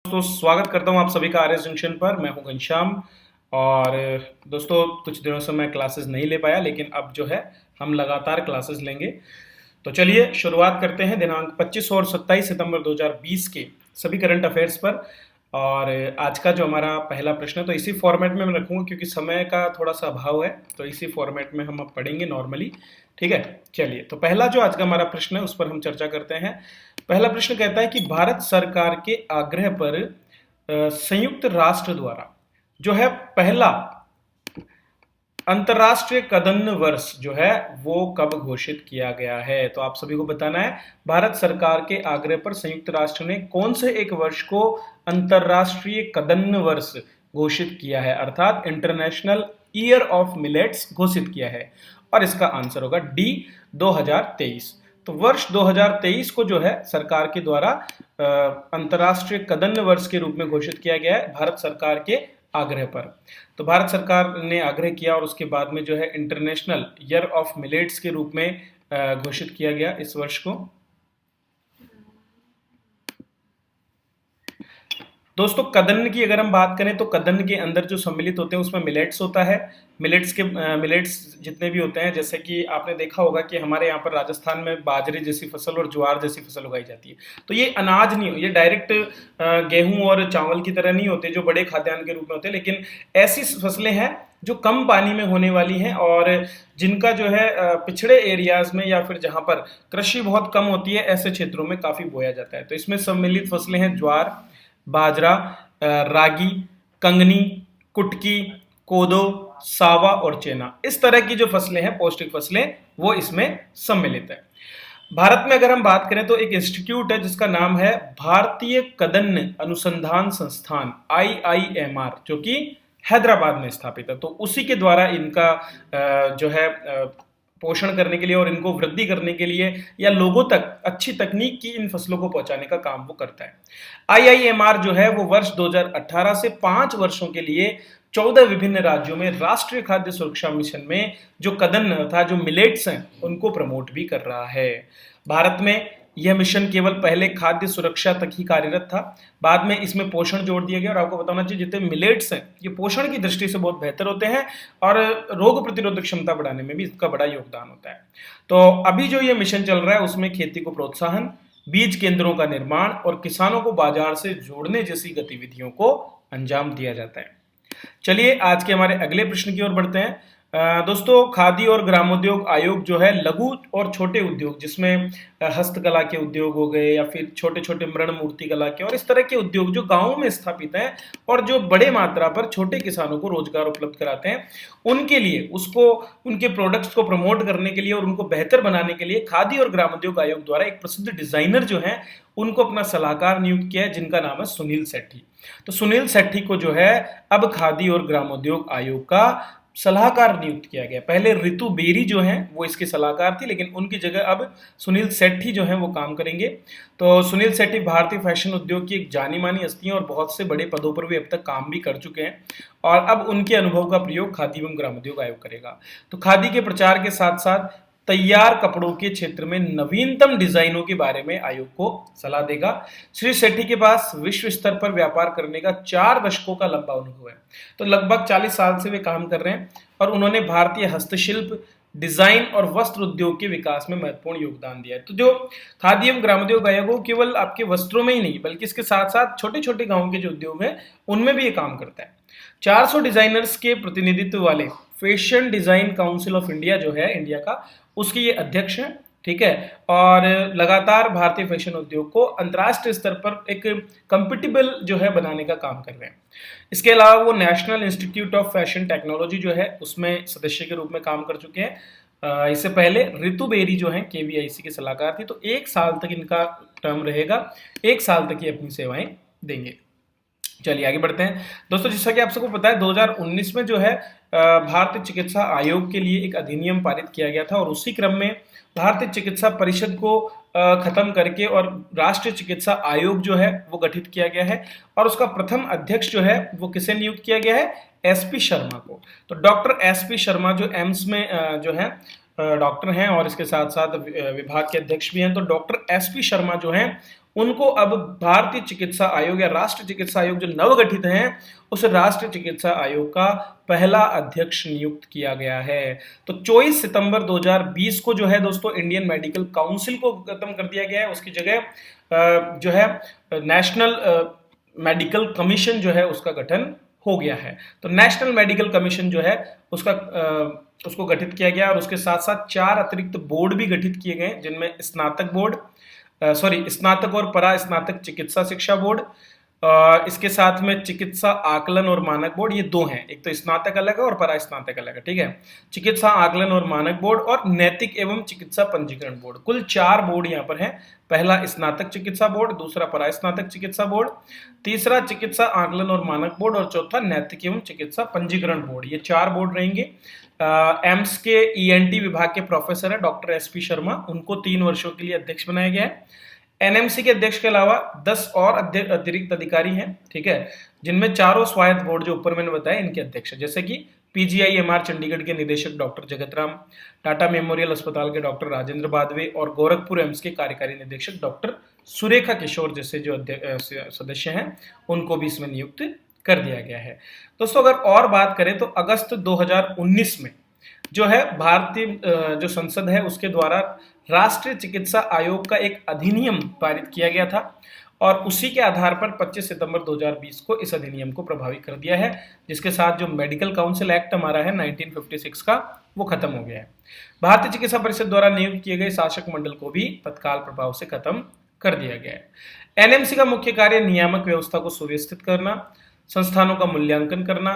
दोस्तों स्वागत करता हूं आप सभी का आर एस जंक्शन पर। मैं हूं घनश्याम। और दोस्तों कुछ दिनों से मैं क्लासेस नहीं ले पाया, लेकिन अब जो है हम लगातार क्लासेस लेंगे। तो चलिए शुरुआत करते हैं दिनांक 25 और 27 सितंबर 2020 के सभी करंट अफेयर्स पर। और आज का जो हमारा पहला प्रश्न है, तो इसी फॉर्मेट में मैं रखूंगा क्योंकि समय का थोड़ा सा अभाव है, तो इसी फॉर्मेट में हम अब पढ़ेंगे नॉर्मली। ठीक है, चलिए तो पहला जो आज का हमारा प्रश्न है उस पर हम चर्चा करते हैं। पहला प्रश्न कहता है कि भारत सरकार के आग्रह पर संयुक्त राष्ट्र द्वारा जो है पहला अंतर्राष्ट्रीय कदन्न वर्ष जो है वो कब घोषित किया गया है। तो आप सभी को बताना है भारत सरकार के आग्रह पर संयुक्त राष्ट्र ने कौन से एक वर्ष को अंतर्राष्ट्रीय कदन्न वर्ष घोषित किया है, अर्थात इंटरनेशनल ईयर ऑफ मिलेट्स घोषित किया है। और इसका आंसर होगा डी 2023। तो वर्ष 2023 को जो है सरकार के द्वारा अंतर्राष्ट्रीय कदन्न वर्ष के रूप में घोषित किया गया है भारत सरकार के आग्रह पर। तो भारत सरकार ने आग्रह किया और उसके बाद में जो है इंटरनेशनल ईयर ऑफ मिलेट्स के रूप में घोषित किया गया इस वर्ष को। दोस्तों कदन्न की अगर हम बात करें तो कदन्न के अंदर जो सम्मिलित होते हैं उसमें मिलेट्स होता है। मिलेट्स जितने भी होते हैं, जैसे कि आपने देखा होगा कि हमारे यहाँ पर राजस्थान में बाजरे जैसी फसल और ज्वार जैसी फसल उगाई जाती है। तो ये अनाज नहीं, ये डायरेक्ट गेहूं और चावल की तरह नहीं होते जो बड़े खाद्यान्न के रूप में होते हैं, लेकिन ऐसी फसलें हैं जो कम पानी में होने वाली हैं और जिनका जो है पिछड़े एरियाज में या फिर जहाँ पर कृषि बहुत कम होती है ऐसे क्षेत्रों में काफी बोया जाता है। तो इसमें सम्मिलित फसलें हैं ज्वार, बाजरा, रागी, कंगनी, कुटकी, कोदो, सावा और चेना। इस तरह की जो फसलें हैं, पौष्टिक फसलें, वो इसमें सम्मिलित है। भारत में अगर हम बात करें तो एक इंस्टीट्यूट है जिसका नाम है भारतीय कदन्न अनुसंधान संस्थान IIMR, जो कि हैदराबाद में स्थापित है। तो उसी के द्वारा इनका जो है पोषण करने के लिए और इनको वृद्धि करने के लिए या लोगों तक अच्छी तकनीक की इन फसलों को पहुंचाने का काम वो करता है। IIMR जो है वो वर्ष 2018 से 5 वर्षों के लिए 14 विभिन्न राज्यों में राष्ट्रीय खाद्य सुरक्षा मिशन में जो कदन्न था, जो मिलेट्स हैं, उनको प्रमोट भी कर रहा है। भारत में यह मिशन केवल पहले खाद्य सुरक्षा तक ही कार्यरत था, बाद में इसमें पोषण जोड़ दिया गया। और आपको बताना चाहिए जितने मिलेट्स हैं ये पोषण की दृष्टि से बहुत बेहतर होते हैं और रोग प्रतिरोधक क्षमता बढ़ाने में भी इसका बड़ा योगदान होता है। तो अभी जो ये मिशन चल रहा है उसमें खेती को प्रोत्साहन, बीज केंद्रों का निर्माण और किसानों को बाजार से जोड़ने जैसी गतिविधियों को अंजाम दिया जाता है। चलिए आज के हमारे अगले प्रश्न की ओर बढ़ते हैं। दोस्तों खादी और ग्रामोद्योग आयोग जो है लघु और छोटे उद्योग, जिसमें हस्तकला के उद्योग हो गए या फिर छोटे छोटे मृण मूर्ति कला के और इस तरह के उद्योग जो गांवों में स्थापित हैं और जो बड़े मात्रा पर छोटे किसानों को रोजगार उपलब्ध कराते हैं, उनके लिए उसको उनके प्रोडक्ट्स को प्रमोट करने के लिए और उनको बेहतर बनाने के लिए खादी और ग्रामोद्योग आयोग द्वारा एक प्रसिद्ध डिजाइनर जो है उनको अपना सलाहकार नियुक्त किया है, जिनका नाम है सुनील सेठी। तो सुनील सेठी को जो है अब खादी और ग्रामोद्योग आयोग का सलाहकार नियुक्त किया गया। पहले रितु बेरी जो हैं वो इसके सलाहकार थी, लेकिन उनकी जगह अब सुनील सेठी जो हैं वो काम करेंगे। तो सुनील सेठी भारतीय फैशन उद्योग की एक जानी मानी हस्ती हैं और बहुत से बड़े पदों पर भी अब तक काम भी कर चुके हैं और अब उनके अनुभव का प्रयोग खादी एवं ग्रामोद्योग आयोग करेगा। तो खादी के प्रचार के साथ साथ तैयार कपड़ों के क्षेत्र में नवीनतम डिजाइनों के बारे में आयोग को सलाह देगा। श्री सेठी के पास विश्व स्तर पर व्यापार करने का 4 दशकों का लंबा अनुभव है। तो लगभग 40 साल से वे काम कर रहे हैं और उन्होंने भारतीय हस्तशिल्प, डिजाइन और वस्त्र उद्योग के विकास में महत्वपूर्ण योगदान दिया है। तो जो खादी एवं ग्रामोद्योग आयोग केवल आपके वस्त्रों में ही नहीं बल्कि इसके साथ साथ छोटे छोटे गांवों के जो उद्योग हैं उनमें भी ये काम करता है। 400 डिजाइनर्स के प्रतिनिधित्व वाले fashion design council of India जो है इंडिया का, उसके ये अध्यक्ष हैं। ठीक है, और लगातार भारतीय फैशन उद्योग को अंतर्राष्ट्रीय स्तर पर एक कंपिटेबल जो है बनाने का काम कर रहे हैं। इसके अलावा वो national institute of fashion technology जो है उसमें सदस्य के रूप में काम कर चुके हैं। इससे पहले रितु बेरी जो है KVIC की सलाहकार थी। तो 1 साल तक इनका टर्म रहेगा, 1 साल तक ये अपनी सेवाएं देंगे। चलिए आगे बढ़ते हैं दोस्तों। जैसा कि आप सबको पता है 2019 में जो है भारतीय चिकित्सा आयोग के लिए एक अधिनियम पारित किया गया था और उसी क्रम में भारतीय चिकित्सा परिषद को खत्म करके और राष्ट्रीय चिकित्सा आयोग जो है वो गठित किया गया है और उसका प्रथम अध्यक्ष जो है वो किसे नियुक्त किया गया है, SP शर्मा को। तो डॉक्टर SP शर्मा जो एम्स में जो है डॉक्टर हैं और इसके साथ साथ विभाग के अध्यक्ष भी हैं। तो डॉक्टर SP शर्मा जो हैं उनको अब भारतीय चिकित्सा आयोग या राष्ट्रीय चिकित्सा आयोग जो नवगठित है, उस राष्ट्रीय चिकित्सा आयोग का पहला अध्यक्ष नियुक्त किया गया है। तो 24 सितंबर 2020 को जो है दोस्तों इंडियन मेडिकल काउंसिल को खत्म कर दिया गया है। उसकी जगह जो है नेशनल मेडिकल कमीशन जो है उसका गठन हो गया है। तो नेशनल मेडिकल कमीशन जो है उसको गठित किया गया और उसके साथ साथ 4 अतिरिक्त बोर्ड भी गठित किए गए, जिनमें स्नातक और परा स्नातक चिकित्सा शिक्षा बोर्ड, इसके साथ में चिकित्सा आकलन और मानक बोर्ड, ये 2 हैं। एक तो स्नातक अलग है और परा स्नातक अलग है, ठीक है। चिकित्सा आकलन और मानक बोर्ड और नैतिक एवं चिकित्सा पंजीकरण बोर्ड, कुल 4 बोर्ड यहाँ पर हैं। पहला स्नातक चिकित्सा बोर्ड, दूसरा परा स्नातक चिकित्सा बोर्ड, तीसरा चिकित्सा आकलन और मानक बोर्ड और चौथा नैतिक एवं चिकित्सा पंजीकरण बोर्ड। ये 4 बोर्ड रहेंगे। एम्स के ईएनटी विभाग के प्रोफेसर है डॉक्टर एसपी शर्मा, उनको 3 वर्षों के लिए अध्यक्ष बनाया गया है। एनएमसी के अध्यक्ष के अलावा 10 और अतिरिक्त अधिकारी हैं, ठीक है, जिनमें चारों स्वायत्त बोर्ड जो ऊपर मैंने बताया इनके अध्यक्ष, जैसे कि पीजीआईएमआर चंडीगढ़ के निदेशक डॉक्टर जगत राम, टाटा मेमोरियल अस्पताल के डॉक्टर राजेंद्र बादवे और गोरखपुर एम्स के कार्यकारी निदेशक डॉक्टर सुरेखा किशोर जैसे जो सदस्य हैं उनको भी इसमें नियुक्त कर दिया गया है। दोस्तों अगर और बात करें तो अगस्त 2019 में जो है भारतीय जो संसद है उसके द्वारा राष्ट्रीय चिकित्सा आयोग का एक अधिनियम पारित किया गया था और उसी के आधार पर 25 सितंबर 2020 को इस अधिनियम को प्रभावी कर दिया है, जिसके साथ जो मेडिकल काउंसिल एक्ट हमारा है 1956 का वो खत्म हो गया है। भारतीय चिकित्सा परिषद द्वारा नियुक्त किए गए शासक मंडल को भी तत्काल प्रभाव से खत्म कर दिया गया है। एनएमसी का मुख्य कार्य नियामक व्यवस्था को सुव्यवस्थित करना, संस्थानों का मूल्यांकन करना,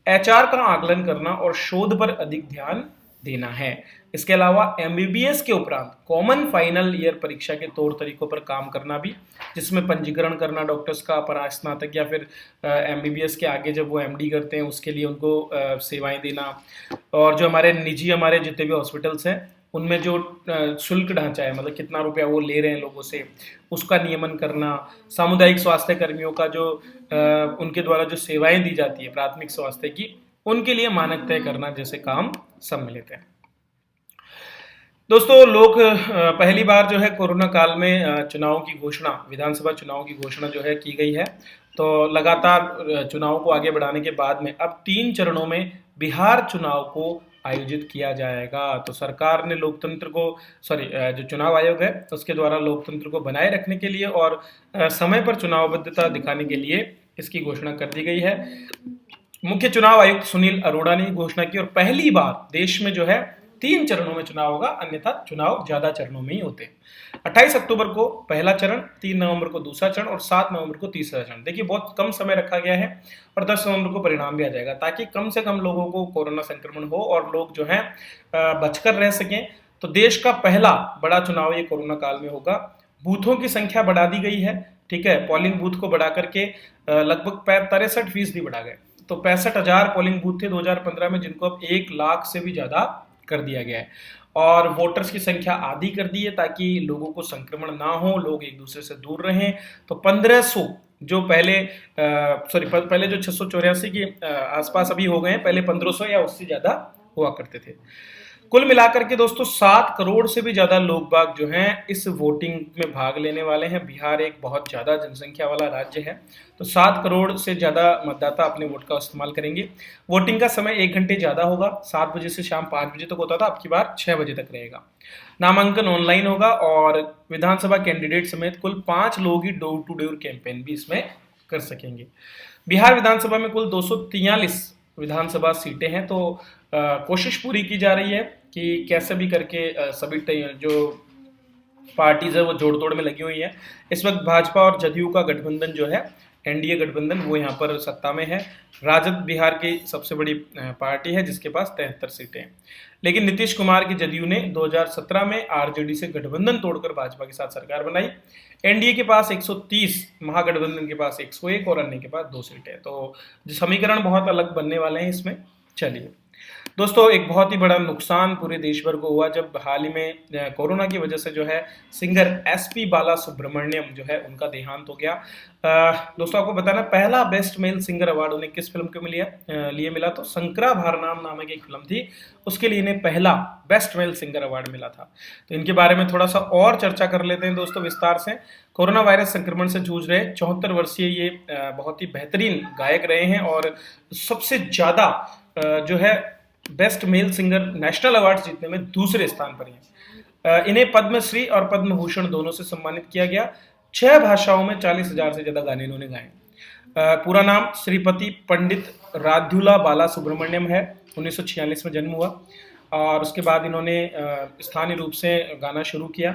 एचआर का आकलन करना और शोध पर अधिक ध्यान देना है। इसके अलावा एमबीबीएस के उपरांत कॉमन फाइनल ईयर परीक्षा के तौर तरीकों पर काम करना भी, जिसमें पंजीकरण करना डॉक्टर्स का, परास्नातक या फिर एमबीबीएस के आगे जब वो एमडी करते हैं उसके लिए उनको सेवाएं देना, और जो हमारे जितने भी हॉस्पिटल्स हैं उनमें जो शुल्क ढांचा है, मतलब कितना रुपया वो ले रहे हैं लोगों से, उसका नियमन करना, सामुदायिक स्वास्थ्य कर्मियों का जो उनके द्वारा जो सेवाएं दी जाती है प्राथमिक स्वास्थ्य की, उनके लिए मानक तय करना जैसे काम सम्मिलित है। दोस्तों लोग पहली बार जो है कोरोना काल में चुनाव की घोषणा, विधानसभा चुनाव की घोषणा जो है की गई है। तो लगातार चुनाव को आगे बढ़ाने के बाद में अब 3 चरणों में बिहार चुनाव को आयोजित किया जाएगा। तो सरकार ने लोकतंत्र को जो चुनाव आयोग है उसके द्वारा लोकतंत्र को बनाए रखने के लिए और समय पर चुनावबद्धता दिखाने के लिए इसकी घोषणा कर दी गई है। मुख्य चुनाव आयुक्त सुनील अरोड़ा ने घोषणा की और पहली बार देश में जो है 3 चरणों में चुनाव होगा, अन्यथा चुनाव ज्यादा चरणों में ही होते हैं। 28 अक्टूबर को पहला चरण, 3 नवंबर को दूसरा चरण और 7 नवंबर को तीसरा चरण। देखिए बहुत कम समय रखा गया है और 10 नवंबर को परिणाम भी आ जाएगा, ताकि कम से कम लोगों को कोरोना संक्रमण हो और लोग जो है बचकर रह सकें। तो देश का पहला बड़ा चुनाव ये कोरोना काल में होगा। बूथों की संख्या बढ़ा दी गई है, ठीक है, पोलिंग बूथ को बढ़ा करके लगभग 63% बढ़ा गए। तो 65,000 पोलिंग बूथ थे 2015 में, जिनको अब 1 लाख से भी ज्यादा कर दिया गया है और वोटर्स की संख्या आधी कर दी है ताकि लोगों को संक्रमण ना हो, लोग एक दूसरे से दूर रहें। तो 1500 जो पहले जो 684 के आसपास अभी हो गए हैं, पहले 1500 या उससे ज्यादा हुआ करते थे। कुल मिलाकर के दोस्तों 7 करोड़ से भी ज्यादा लोग बाग जो हैं इस वोटिंग में भाग लेने वाले हैं। बिहार एक बहुत ज्यादा जनसंख्या वाला राज्य है, तो 7 करोड़ से ज्यादा मतदाता अपने वोट का इस्तेमाल करेंगे। वोटिंग का समय 1 घंटे ज्यादा होगा, 7 बजे से शाम 5 बजे तक होता था, अब की बार 6 बजे तक रहेगा। नामांकन ऑनलाइन होगा और विधानसभा कैंडिडेट समेत कुल 5 लोग ही डोर टू डोर कैंपेन भी इसमें कर सकेंगे। बिहार विधानसभा में कुल 243 विधानसभा सीटें हैं, तो कोशिश पूरी की जा रही है कि कैसे भी करके सभी जो पार्टीज है वो जोड़ तोड़ में लगी हुई है। इस वक्त भाजपा और जदयू का गठबंधन जो है, एनडीए गठबंधन, वो यहाँ पर सत्ता में है। राजद बिहार की सबसे बड़ी पार्टी है जिसके पास 73 सीटें हैं। लेकिन नीतीश कुमार की जदयू ने 2017 में आरजेडी से गठबंधन तोड़कर भाजपा के साथ सरकार बनाई। एनडीए के पास 130, महागठबंधन के पास 101 और अन्य के पास 2 सीटें। तो जो समीकरण बहुत अलग बनने वाले हैं इसमें। चलिए दोस्तों एक बहुत ही बड़ा नुकसान पूरे देश भर को हुआ जब हाल ही में कोरोना की वजह से जो है सिंगर एसपी बाला सुब्रमण्यम जो है उनका देहांत हो गया। दोस्तों आपको बताना पहला बेस्ट मेल सिंगर अवार्ड उन्हें किस फिल्म के लिए मिला, तो शंकरा भरणम नामक एक फिल्म थी, उसके लिए इन्हें पहला बेस्ट मेल सिंगर अवार्ड मिला था। तो इनके बारे में थोड़ा सा और चर्चा कर लेते हैं दोस्तों विस्तार से। कोरोना वायरस संक्रमण से जूझ रहे 74 वर्षीय ये बहुत ही बेहतरीन गायक रहे हैं और सबसे ज्यादा जो है best male singer national award जीतने में दूसरे स्थान पर हैं। इन्हें पद्मश्री और पद्म भूषण दोनों से सम्मानित किया गया। 6 भाषाओं में 40,000 से ज्यादा गाने इन्होंने गाए। पूरा नाम श्रीपति पंडित राध्युला बाला सुब्रमण्यम है। 1946 में जन्म हुआ और उसके बाद इन्होंने स्थानीय रूप से गाना शुरू किया।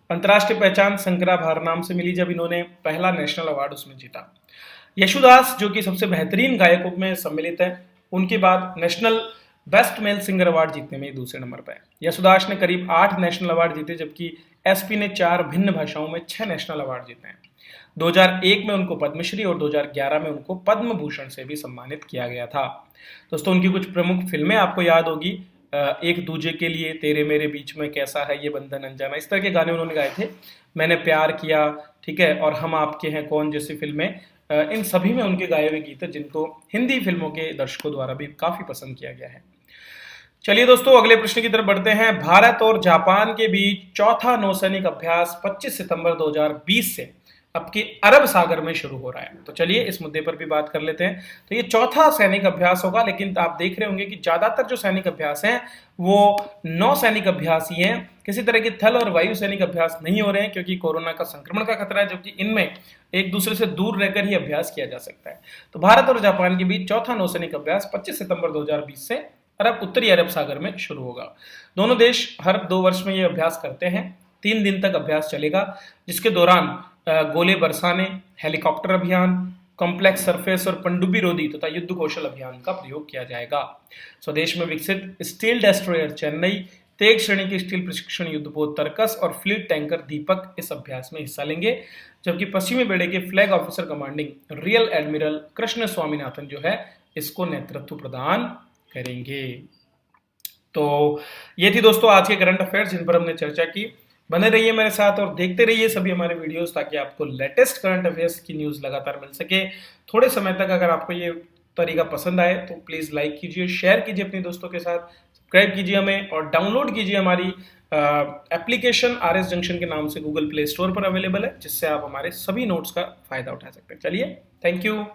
अंतर्राष्ट्रीय पहचान शंकरा भरणम से मिली जब इन्होंने पहला नेशनल अवार्ड उसमें जीता। यशुदास जो कि सबसे बेहतरीन गायकों में सम्मिलित है, उनके बाद national best male singer award जीतने में दूसरे नंबर पर है। यशुदास ने करीब 8 नेशनल अवार्ड जीते जबकि एसपी ने 4 भिन्न भाषाओं में 6 नेशनल अवार्ड जीते हैं। 2001 में उनको पद्मश्री और 2011 में उनको पद्म भूषण से भी सम्मानित किया गया था। दोस्तों उनकी कुछ प्रमुख फिल्में आपको याद होगी, एक दूजे के लिए, तेरे मेरे बीच में, कैसा है ये बंधन अनजाना, इस तरह के गाने उन्होंने गाए थे। मैंने प्यार किया, ठीक है, और हम आपके हैं कौन जैसी फिल्में, इन सभी में उनके गाए हुए गीत हैं जिनको हिंदी फिल्मों के दर्शकों द्वारा भी काफी पसंद किया गया है। चलिए दोस्तों अगले प्रश्न की तरफ बढ़ते हैं। भारत और जापान के बीच चौथा नौसैनिक अभ्यास 25 सितंबर 2020 से अब की अरब सागर में शुरू हो रहा है। तो चलिए इस मुद्दे पर भी बात कर लेते हैं। तो ये चौथा सैनिक अभ्यास होगा, लेकिन आप देख रहे होंगे कि ज्यादातर जो सैनिक अभ्यास हैं वो नौसैनिक अभ्यास ही हैं। किसी तरह के थल और वायु सैनिक अभ्यास नहीं हो रहे हैं क्योंकि कोरोना का संक्रमण का खतरा है, जबकि इनमें एक दूसरे से दूर रहकर ही अभ्यास किया जा सकता है। तो भारत और जापान के बीच चौथा नौसैनिक अभ्यास 25 सितंबर 2020 से उत्तरी अरब सागर में शुरू होगा। दोनों देश हर 2 वर्ष में ये अभ्यास करते हैं। 3 दिन तक अभ्यास चलेगा जिसके दौरान गोले बरसाने, हेलीकॉप्टर अभियान, कॉम्प्लेक्स सरफेस और पनडुब्बी रोधी तथा युद्ध कौशल अभियान का प्रयोग किया जाएगा। स्वदेश में विकसित स्टील डेस्ट्रॉयर चेन्नई, तेग श्रेणी की स्टील प्रशिक्षण युद्धपोत तरकस और फ्लीट टैंकर दीपक इस अभ्यास में हिस्सा लेंगे, जबकि पश्चिमी बेड़े के flag officer commanding real admiral Krishna Swaminathan जो है इसको नेतृत्व प्रदान करेंगे। तो ये थी दोस्तों आज के करंट अफेयर्स जिन पर हमने चर्चा की। बने रहिए मेरे साथ और देखते रहिए सभी हमारे वीडियोस ताकि आपको लेटेस्ट करंट अफेयर्स की न्यूज़ लगातार मिल सके। थोड़े समय तक अगर आपको ये तरीका पसंद आए तो प्लीज़ लाइक कीजिए, शेयर कीजिए अपने दोस्तों के साथ, सब्सक्राइब कीजिए हमें और डाउनलोड कीजिए हमारी एप्लीकेशन RS जंक्शन के नाम से गूगल प्ले स्टोर पर अवेलेबल है, जिससे आप हमारे सभी नोट्स का फायदा उठा सकते हैं। चलिए, थैंक यू।